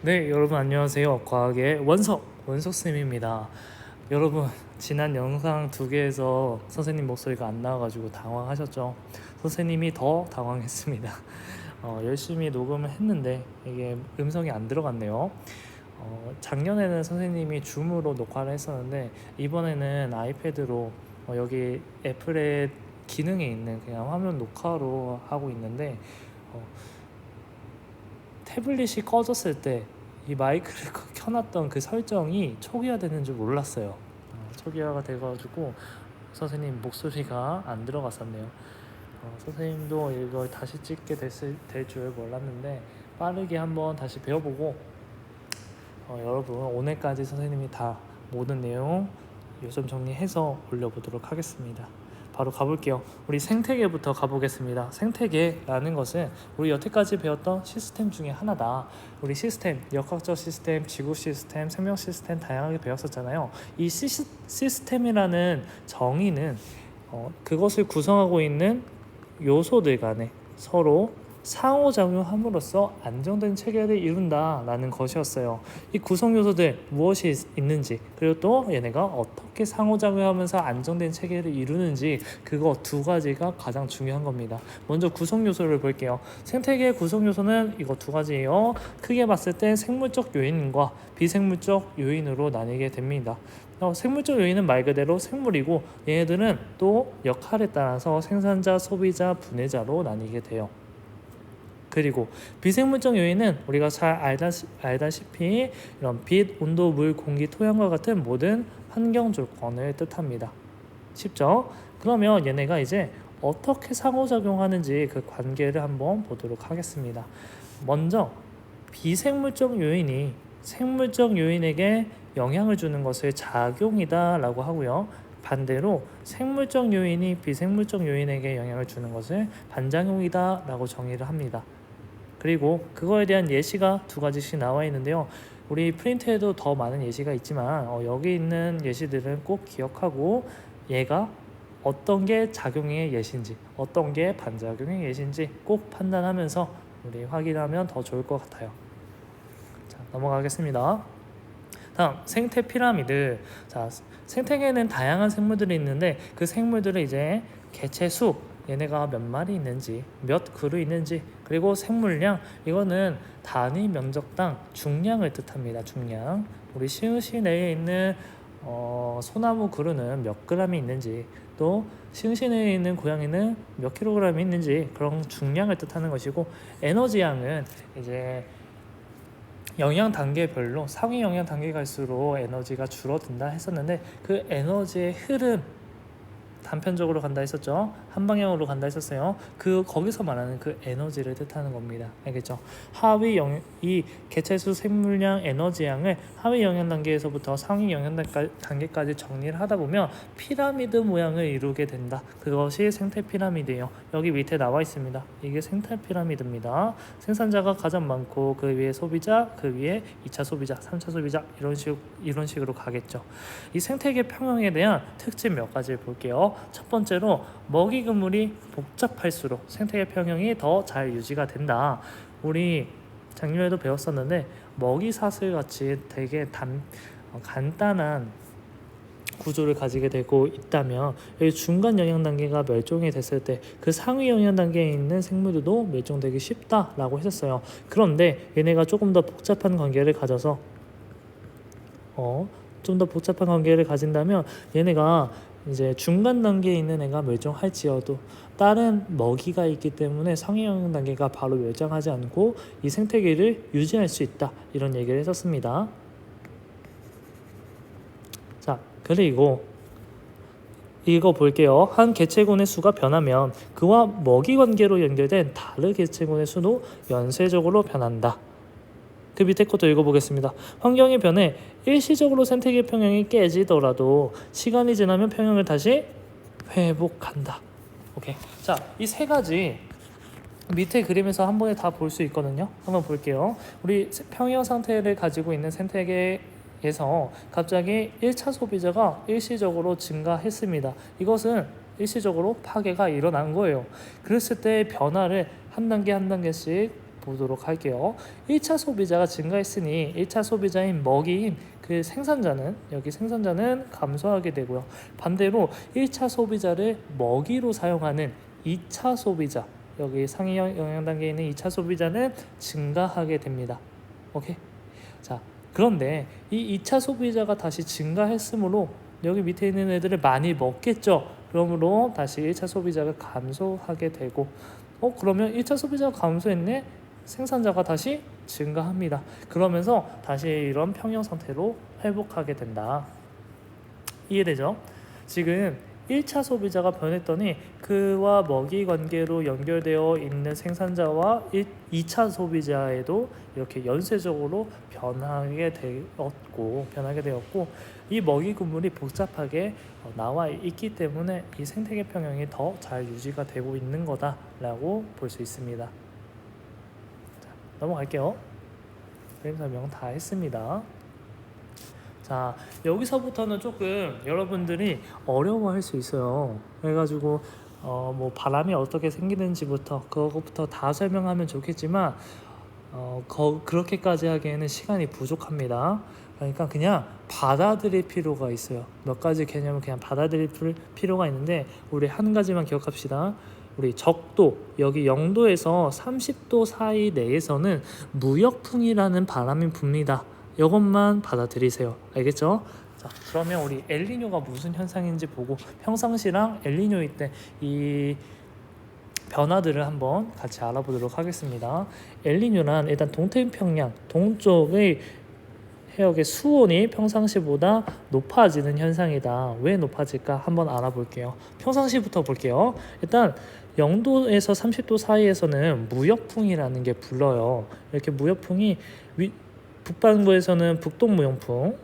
네, 여러분 안녕하세요. 과학의 원석쌤입니다. 여러분, 지난 영상 두 개에서 선생님 목소리가 안 나와가지고 당황하셨죠? 선생님이 더 당황했습니다. 열심히 녹음을 했는데 이게 음성이 안 들어갔네요. 작년에는 선생님이 줌으로 녹화를 했었는데 이번에는 아이패드로 여기 애플의 기능에 있는 그냥 화면 녹화로 하고 있는데 어, 태블릿이 꺼졌을 때 이 마이크를 켜놨던 그 설정이 초기화되는 줄 몰랐어요. 초기화가 돼가지고 선생님 목소리가 안 들어갔었네요. 선생님도 이걸 다시 찍게 될 줄 몰랐는데 빠르게 한번 다시 배워보고 여러분 오늘까지 선생님이 다 모든 내용 요점 정리해서 올려보도록 하겠습니다. 바로 가볼게요. 우리 생태계부터 가보겠습니다. 생태계라는 것은 우리 여태까지 배웠던 시스템 중에 하나다. 우리 시스템, 역학적 시스템, 지구 시스템, 생명 시스템 다양하게 배웠었잖아요. 이 시스템이라는 정의는 그것을 구성하고 있는 요소들 간에 서로 상호작용함으로써 안정된 체계를 이룬다라는 것이었어요. 이 구성 요소들 무엇이 있는지, 그리고 또 얘네가 어떻게 상호작용하면서 안정된 체계를 이루는지, 그거 두 가지가 가장 중요한 겁니다. 먼저 구성 요소를 볼게요. 생태계의 구성 요소는 이거 두 가지예요. 크게 봤을 때 생물적 요인과 비생물적 요인으로 나뉘게 됩니다. 생물적 요인은 말 그대로 생물이고, 얘네들은 또 역할에 따라서 생산자, 소비자, 분해자로 나뉘게 돼요. 그리고 비생물적 요인은 우리가 잘 알다시피 이런 빛, 온도, 물, 공기, 토양과 같은 모든 환경 조건을 뜻합니다. 쉽죠? 그러면 얘네가 이제 어떻게 상호작용하는지 그 관계를 한번 보도록 하겠습니다. 먼저 비생물적 요인이 생물적 요인에게 영향을 주는 것을 작용이다 라고 하고요. 반대로 생물적 요인이 비생물적 요인에게 영향을 주는 것을 반작용이다 라고 정의를 합니다. 그리고 그거에 대한 예시가 두 가지씩 나와 있는데요. 우리 프린트에도 더 많은 예시가 있지만 여기 있는 예시들은 꼭 기억하고 얘가 어떤 게 작용의 예시인지 어떤 게 반작용의 예시인지 꼭 판단하면서 우리 확인하면 더 좋을 것 같아요. 자, 넘어가겠습니다. 다음 생태 피라미드. 자, 생태계에는 다양한 생물들이 있는데 그 생물들을 이제 개체 수, 얘네가 몇 마리 있는지, 몇 그루 있는지, 그리고 생물량, 이거는 단위 면적당 중량을 뜻합니다. 중량. 우리 시흥시 내에 있는 소나무 그루는 몇 그램이 있는지, 또 시흥시 내에 있는 고양이는 몇 킬로그램이 있는지, 그런 중량을 뜻하는 것이고, 에너지양은 이제 영양 단계별로 상위 영양 단계 갈수록 에너지가 줄어든다 했었는데, 그 에너지의 흐름 단편적으로 간다 했었죠. 한 방향으로 간다 했었어요. 거기서 말하는 그 에너지를 뜻하는 겁니다. 알겠죠? 이 개체수 생물량 에너지양을 하위 영양 단계에서부터 상위 영양 단계까지 정리를 하다 보면 피라미드 모양을 이루게 된다. 그것이 생태 피라미드예요. 여기 밑에 나와 있습니다. 이게 생태 피라미드입니다. 생산자가 가장 많고 그 위에 소비자, 그 위에 2차 소비자, 3차 소비자, 이런 식으로 가겠죠. 이 생태계 평형에 대한 특징 몇 가지를 볼게요. 첫 번째로 먹이 그물이 복잡할수록 생태계 평형이 더 잘 유지가 된다. 우리 작년에도 배웠었는데 먹이 사슬 같이 되게 간단한 구조를 가지게 되고 있다면 여기 중간 영양 단계가 멸종이 됐을 때 그 상위 영양 단계에 있는 생물들도 멸종되기 쉽다라고 했었어요. 그런데 얘네가 조금 더 복잡한 관계를 가져서 좀 더 복잡한 관계를 가진다면 얘네가 이제 중간 단계에 있는 애가 멸종할지어도 다른 먹이가 있기 때문에 상위 영양 단계가 바로 멸종하지 않고 이 생태계를 유지할 수 있다, 이런 얘기를 했었습니다. 자, 그리고 이거 볼게요. 한 개체군의 수가 변하면 그와 먹이 관계로 연결된 다른 개체군의 수도 연쇄적으로 변한다. 그 밑에 것도 읽어보겠습니다. 환경이 변해 일시적으로 생태계 평형이 깨지더라도 시간이 지나면 평형을 다시 회복한다. 오케이. 자, 이 세 가지 밑에 그림에서 한 번에 다 볼 수 있거든요. 한번 볼게요. 우리 평형 상태를 가지고 있는 생태계에서 갑자기 1차 소비자가 일시적으로 증가했습니다. 이것은 일시적으로 파괴가 일어난 거예요. 그랬을 때 변화를 한 단계 한 단계씩 보도록 할게요. 1차 소비자가 증가했으니 1차 소비자인 먹이인 그 생산자는 여기 생산자는 감소하게 되고요. 반대로 1차 소비자를 먹이로 사용하는 2차 소비자 여기 상위 영양 단계에 있는 2차 소비자는 증가하게 됩니다. 오케이? 자, 그런데 이 2차 소비자가 다시 증가했으므로 여기 밑에 있는 애들을 많이 먹겠죠. 그러므로 다시 1차 소비자가 감소하게 되고 그러면 1차 소비자가 감소했네? 생산자가 다시 증가합니다. 그러면서 다시 이런 평형 상태로 회복하게 된다. 이해되죠? 지금 1차 소비자가 변했더니 그와 먹이 관계로 연결되어 있는 생산자와 2차 소비자에도 이렇게 연쇄적으로 변하게 되었고 이 먹이 구물이 복잡하게 나와 있기 때문에 이 생태계 평형이 더 잘 유지가 되고 있는 거다라고 볼 수 있습니다. 자, 넘어갈게요. 그림 설명 다 했습니다. 자, 여기서부터는 조금 여러분들이 어려워할 수 있어요. 그래가지고 뭐 바람이 어떻게 생기는지부터 그거부터 다 설명하면 좋겠지만 그렇게까지 하기에는 시간이 부족합니다. 그러니까 그냥 받아들일 필요가 있어요. 몇 가지 개념을 그냥 받아들일 필요가 있는데 우리 한 가지만 기억합시다. 우리 적도 여기 0도에서 30도 사이 내에서는 무역풍이라는 바람이 붑니다. 이것만 받아들이세요. 알겠죠? 자, 그러면 우리 엘니뇨가 무슨 현상인지 보고 평상시랑 엘니뇨일 때 이 변화들을 한번 같이 알아보도록 하겠습니다. 엘니뇨란 일단 동태평양 동쪽의 해역의 수온이 평상시보다 높아지는 현상이다. 왜 높아질까 한번 알아볼게요. 평상시부터 볼게요. 일단 0도에서 30도 사이에서는 무역풍이라는 게 불러요. 이렇게 무역풍이 북반구에서는 북동무역풍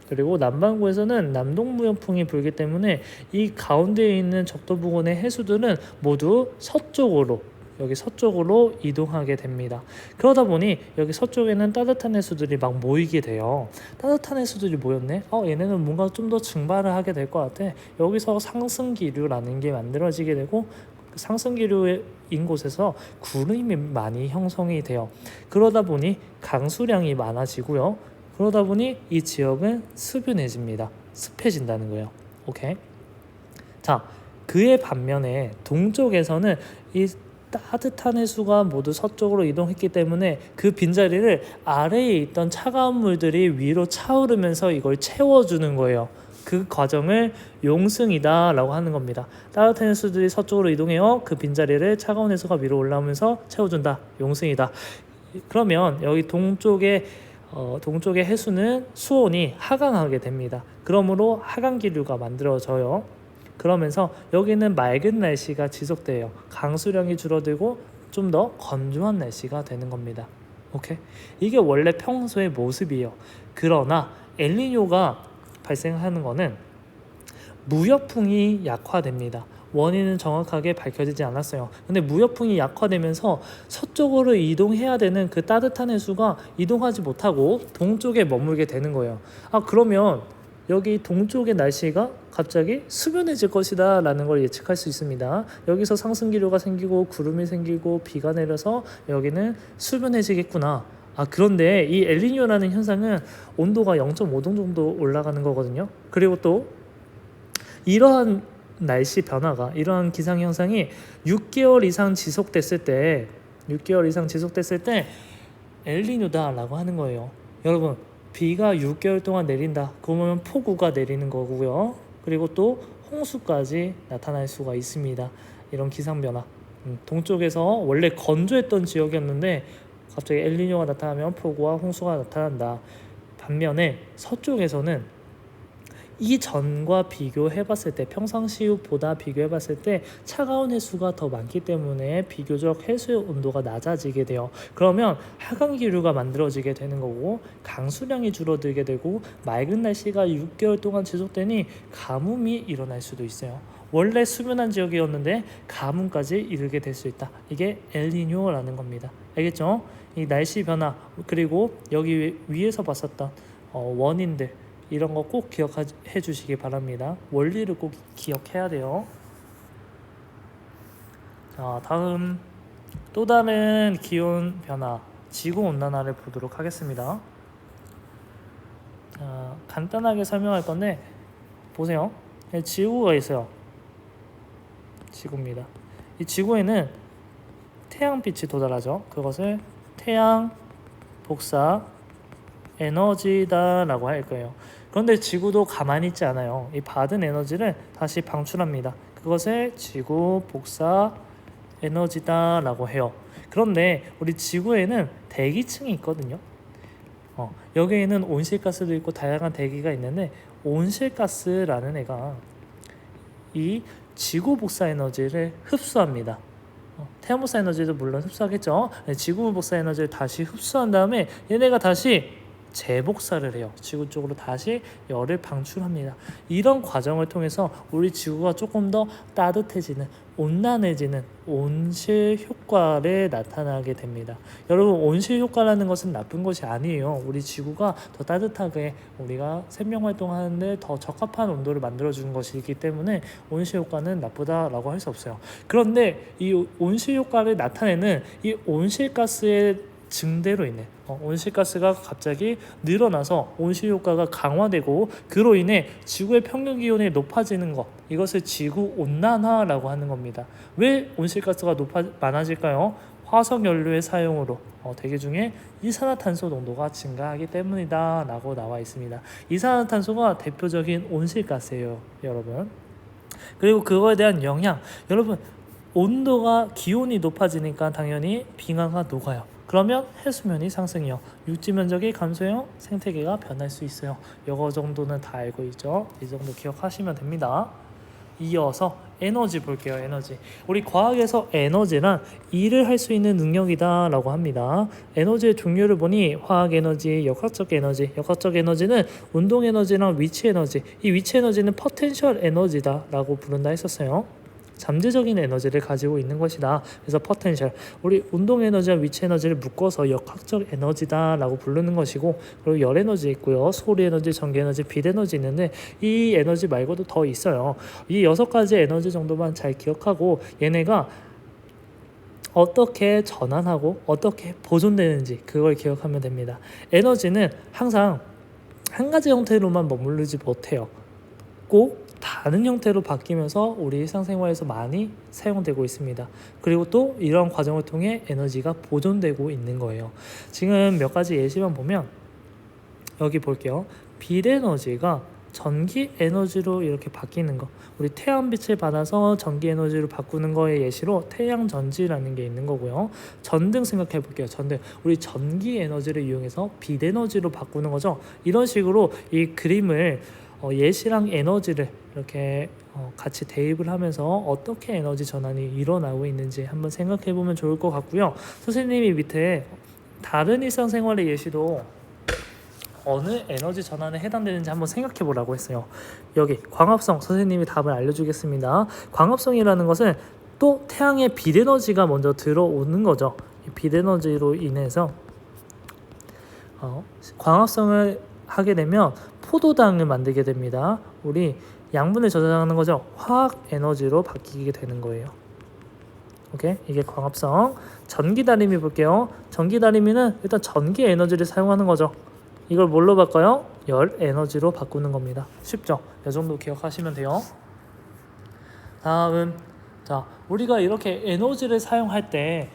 그리고 남반구에서는 남동무역풍이 불기 때문에 이 가운데에 있는 적도 부근의 해수들은 모두 서쪽으로 여기 서쪽으로 이동하게 됩니다. 그러다 보니 여기 서쪽에는 따뜻한 해수들이 막 모이게 돼요. 따뜻한 해수들이 모였네? 얘네는 뭔가 좀 더 증발을 하게 될 것 같아. 여기서 상승기류라는 게 만들어지게 되고 상승기류인 곳에서 구름이 많이 형성이 돼요. 그러다 보니 강수량이 많아지고요. 그러다 보니 이 지역은 수변해집니다. 습해진다는 거예요. 오케이. 자, 그의 반면에 동쪽에서는 이 따뜻한 해수가 모두 서쪽으로 이동했기 때문에 그 빈자리를 아래에 있던 차가운 물들이 위로 차오르면서 이걸 채워주는 거예요. 그 과정을 용승이다 라고 하는 겁니다. 따뜻한 해수들이 서쪽으로 이동해요. 그 빈자리를 차가운 해수가 위로 올라오면서 채워준다. 용승이다. 그러면 여기 동쪽의 해수는 수온이 하강하게 됩니다. 그러므로 하강기류가 만들어져요. 그러면서 여기는 맑은 날씨가 지속돼요. 강수량이 줄어들고 좀 더 건조한 날씨가 되는 겁니다. 오케이? 이게 원래 평소의 모습이에요. 그러나 엘니뇨가 발생하는 거는 무역풍이 약화됩니다. 원인은 정확하게 밝혀지지 않았어요. 근데 무역풍이 약화되면서 서쪽으로 이동해야 되는 그 따뜻한 해수가 이동하지 못하고 동쪽에 머물게 되는 거예요. 그러면 여기 동쪽의 날씨가 갑자기 수변해질 것이다 라는 걸 예측할 수 있습니다. 여기서 상승기류가 생기고 구름이 생기고 비가 내려서 여기는 수변해지겠구나. 그런데 이 엘니뇨라는 현상은 온도가 0.5도 정도 올라가는 거거든요. 그리고 또 이러한 날씨 변화가 이러한 기상 현상이 6개월 이상 지속됐을 때 엘니뇨다라고 하는 거예요. 여러분, 비가 6개월 동안 내린다. 그러면 폭우가 내리는 거고요. 그리고 또 홍수까지 나타날 수가 있습니다. 이런 기상 변화. 동쪽에서 원래 건조했던 지역이었는데 갑자기 엘니뇨가 나타나면 폭우와 홍수가 나타난다. 반면에 서쪽에서는 이전과 비교해봤을 때 평상시보다 비교해봤을 때 차가운 해수가 더 많기 때문에 비교적 해수의 온도가 낮아지게 돼요. 그러면 하강기류가 만들어지게 되는 거고 강수량이 줄어들게 되고 맑은 날씨가 6개월 동안 지속되니 가뭄이 일어날 수도 있어요. 원래 수변한 지역이었는데 가뭄까지 이르게 될 수 있다. 이게 엘니뇨라는 겁니다. 알겠죠? 이 날씨 변화 그리고 여기 위에서 봤었던 원인들 이런 거 꼭 기억해 주시기 바랍니다. 원리를 꼭 기억해야 돼요. 자, 다음 또 또 다른 기온 변화, 지구 온난화를 보도록 하겠습니다. 간단하게 설명할 건데 보세요. 지구가 있어요. 지구입니다. 이 지구에는 태양빛이 도달하죠. 그것을 태양 복사 에너지다라고 할 거예요. 그런데 지구도 가만히 있지 않아요. 이 받은 에너지를 다시 방출합니다. 그것을 지구 복사 에너지다라고 해요. 그런데 우리 지구에는 대기층이 있거든요. 여기에는 온실가스도 있고 다양한 대기가 있는데 온실가스라는 애가 이 지구 복사 에너지를 흡수합니다. 태양 복사 에너지도 물론 흡수하겠죠. 지구 복사 에너지를 다시 흡수한 다음에 얘네가 다시 재복사를 해요. 지구 쪽으로 다시 열을 방출합니다. 이런 과정을 통해서 우리 지구가 조금 더 따뜻해지는, 온난해지는 온실 효과를 나타나게 됩니다. 여러분, 온실 효과라는 것은 나쁜 것이 아니에요. 우리 지구가 더 따뜻하게 우리가 생명 활동하는데 더 적합한 온도를 만들어주는 것이기 때문에 온실 효과는 나쁘다라고 할 수 없어요. 그런데 이 온실 효과를 나타내는 이 온실가스의 증대로 인해 온실가스가 갑자기 늘어나서 온실 효과가 강화되고 그로 인해 지구의 평균 기온이 높아지는 것, 이것을 지구 온난화라고 하는 겁니다. 왜 온실가스가 많아질까요? 화석 연료의 사용으로 대기 중에 이산화탄소 농도가 증가하기 때문이다 라고 나와 있습니다. 이산화탄소가 대표적인 온실가스예요, 여러분. 그리고 그거에 대한 영향, 여러분, 온도가 기온이 높아지니까 당연히 빙하가 녹아요. 그러면 해수면이 상승해요. 육지 면적이 감소해요. 생태계가 변할 수 있어요. 이거 정도는 다 알고 있죠. 이 정도 기억하시면 됩니다. 이어서 에너지 볼게요. 에너지. 우리 과학에서 에너지란 일을 할 수 있는 능력이다 라고 합니다. 에너지의 종류를 보니 화학 에너지, 역학적 에너지, 역학적 에너지는 운동 에너지랑 위치 에너지, 이 위치 에너지는 포텐셜 에너지다 라고 부른다 했었어요. 잠재적인 에너지를 가지고 있는 것이다. 그래서 포텐셜, 우리 운동 에너지와 위치 에너지를 묶어서 역학적 에너지다 라고 부르는 것이고, 그리고 열 에너지 있고요, 소리 에너지, 전기 에너지, 빛 에너지 있는데 이 에너지 말고도 더 있어요. 이 6가지 에너지 정도만 잘 기억하고 얘네가 어떻게 전환하고 어떻게 보존되는지 그걸 기억하면 됩니다. 에너지는 항상 한 가지 형태로만 머무르지 못해요. 꼭 다른 형태로 바뀌면서 우리 일상생활에서 많이 사용되고 있습니다. 그리고 또 이런 과정을 통해 에너지가 보존되고 있는 거예요. 지금 몇 가지 예시만 보면 여기 볼게요. 빛 에너지가 전기 에너지로 이렇게 바뀌는 거, 우리 태양빛을 받아서 전기 에너지로 바꾸는 거의 예시로 태양전지라는 게 있는 거고요. 전등 생각해 볼게요. 전등, 우리 전기 에너지를 이용해서 빛 에너지로 바꾸는 거죠. 이런 식으로 이 그림을 예시랑 에너지를 이렇게 같이 대입을 하면서 어떻게 에너지 전환이 일어나고 있는지 한번 생각해 보면 좋을 것 같고요. 선생님이 밑에 다른 일상생활의 예시도 어느 에너지 전환에 해당되는지 한번 생각해 보라고 했어요. 여기 광합성, 선생님이 답을 알려주겠습니다. 광합성이라는 것은 또 태양의 빛 에너지가 먼저 들어오는 거죠. 이 빛 에너지로 인해서 광합성을 하게 되면 포도당을 만들게 됩니다. 우리 양분을 저장하는 거죠. 화학 에너지로 바뀌게 되는 거예요. 오케이? 이게 광합성. 전기다리미 볼게요. 전기다리미는 일단 전기 에너지를 사용하는 거죠. 이걸 뭘로 바꿔요? 열 에너지로 바꾸는 겁니다. 쉽죠? 이 정도 기억하시면 돼요. 다음, 자, 우리가 이렇게 에너지를 사용할 때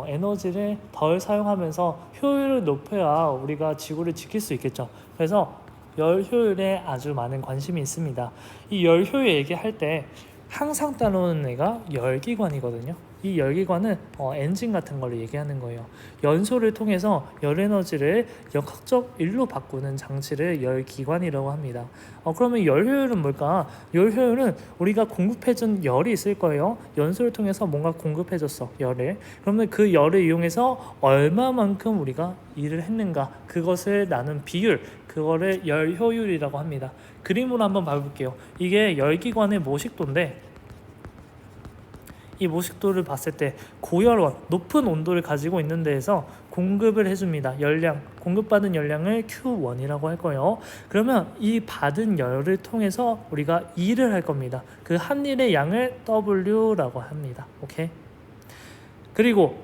에너지를 덜 사용하면서 효율을 높여야 우리가 지구를 지킬 수 있겠죠. 그래서 열 효율에 아주 많은 관심이 있습니다. 이 열 효율 얘기할 때 항상 따라오는 애가 열기관이거든요. 이 열기관은 엔진 같은 걸 얘기하는 거예요. 연소를 통해서 열 에너지를 역학적 일로 바꾸는 장치를 열기관이라고 합니다. 그러면 열 효율은 뭘까? 열 효율은 우리가 공급해준 열이 있을 거예요. 연소를 통해서 뭔가 공급해줬어, 열을. 그러면 그 열을 이용해서 얼마만큼 우리가 일을 했는가, 그것을 나눈 비율, 그거를 열 효율이라고 합니다. 그림으로 한번 봐볼게요. 이게 열기관의 모식도인데, 이 모식도를 봤을 때 고열원, 높은 온도를 가지고 있는 데에서 공급을 해줍니다. 열량, 공급받은 열량을 Q1이라고 할 거예요. 그러면 이 받은 열을 통해서 우리가 일을 할 겁니다. 그 한 일의 양을 W라고 합니다. 오케이? 그리고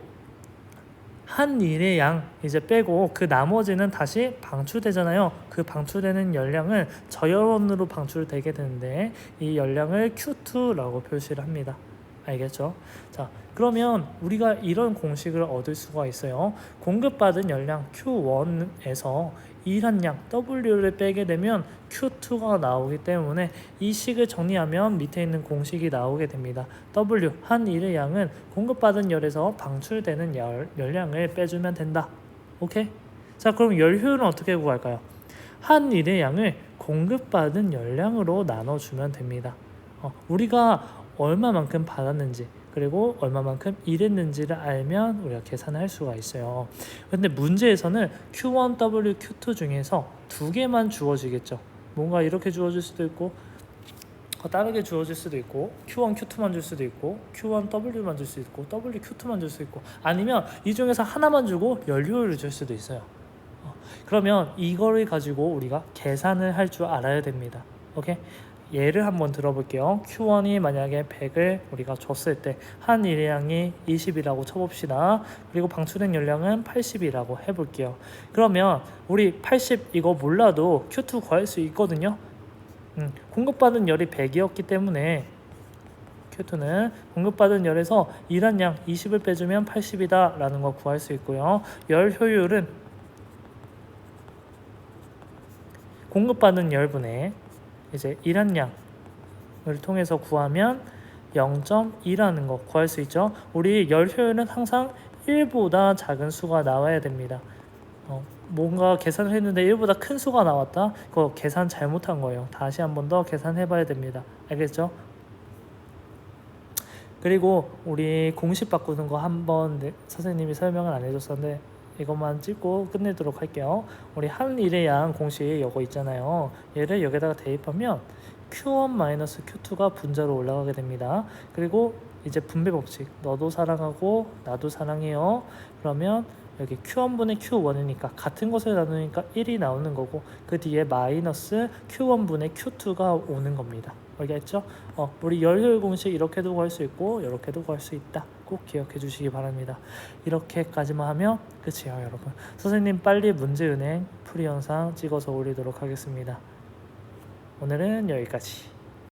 한 일의 양 이제 빼고 그 나머지는 다시 방출되잖아요. 그 방출되는 열량은 저열원으로 방출되게 되는데 이 열량을 Q2라고 표시를 합니다. 알겠죠? 자, 그러면 우리가 이런 공식을 얻을 수가 있어요. 공급받은 열량 Q1에서 일한 양 W를 빼게 되면 Q2가 나오기 때문에 이 식을 정리하면 밑에 있는 공식이 나오게 됩니다. W, 한 일의 양은 공급받은 열에서 방출되는 열량을 빼주면 된다. 오케이? 자, 그럼 열 효율은 어떻게 구할까요? 한 일의 양을 공급받은 열량으로 나눠주면 됩니다. 우리가 얼마만큼 받았는지 그리고 얼마만큼 일했는지를 알면 우리가 계산을 할 수가 있어요. 근데 문제에서는 Q1W, Q2 중에서 두 개만 주어지겠죠. 뭔가 이렇게 주어질 수도 있고 다르게 주어질 수도 있고 Q1, Q2만 줄 수도 있고 Q1W만 줄 수도 있고 WQ2만 줄 수 있고 아니면 이 중에서 하나만 주고 연료율을 줄 수도 있어요. 그러면 이거를 가지고 우리가 계산을 할 줄 알아야 됩니다. 오케이? 예를 한번 들어볼게요. Q1이 만약에 100을 우리가 줬을 때 한 일량이 20이라고 쳐봅시다. 그리고 방출된 열량은 80이라고 해볼게요. 그러면 우리 80 이거 몰라도 Q2 구할 수 있거든요. 공급받은 열이 100이었기 때문에 Q2는 공급받은 열에서 일한 양 20을 빼주면 80이다 라는 거 구할 수 있고요. 열 효율은 공급받은 열분의 이제 일한 양을 통해서 구하면 0.2라는 거 구할 수 있죠. 우리 열 효율은 항상 1보다 작은 수가 나와야 됩니다. 뭔가 계산을 했는데 1보다 큰 수가 나왔다? 그거 계산 잘못한 거예요. 다시 한 번 더 계산해 봐야 됩니다. 알겠죠? 그리고 우리 공식 바꾸는 거 한번 선생님이 설명을 안 해줬었는데 이것만 찍고 끝내도록 할게요. 우리 한 일의 양 공식 이거 있잖아요. 얘를 여기다가 대입하면 Q1-Q2가 분자로 올라가게 됩니다. 그리고 이제 분배 법칙 너도 사랑하고 나도 사랑해요. 그러면 여기 Q1분의 Q1이니까 같은 것을 나누니까 1이 나오는 거고 그 뒤에 마이너스 Q1분의 Q2가 오는 겁니다. 알겠죠? 우리 열효율 공식 이렇게도 구할 수 있고 이렇게도 구할 수 있다. 꼭 기억해 주시기 바랍니다. 이렇게까지만 하면 끝이에요, 여러분. 선생님 빨리 문제은행 풀이 영상 찍어서 올리도록 하겠습니다. 오늘은 여기까지.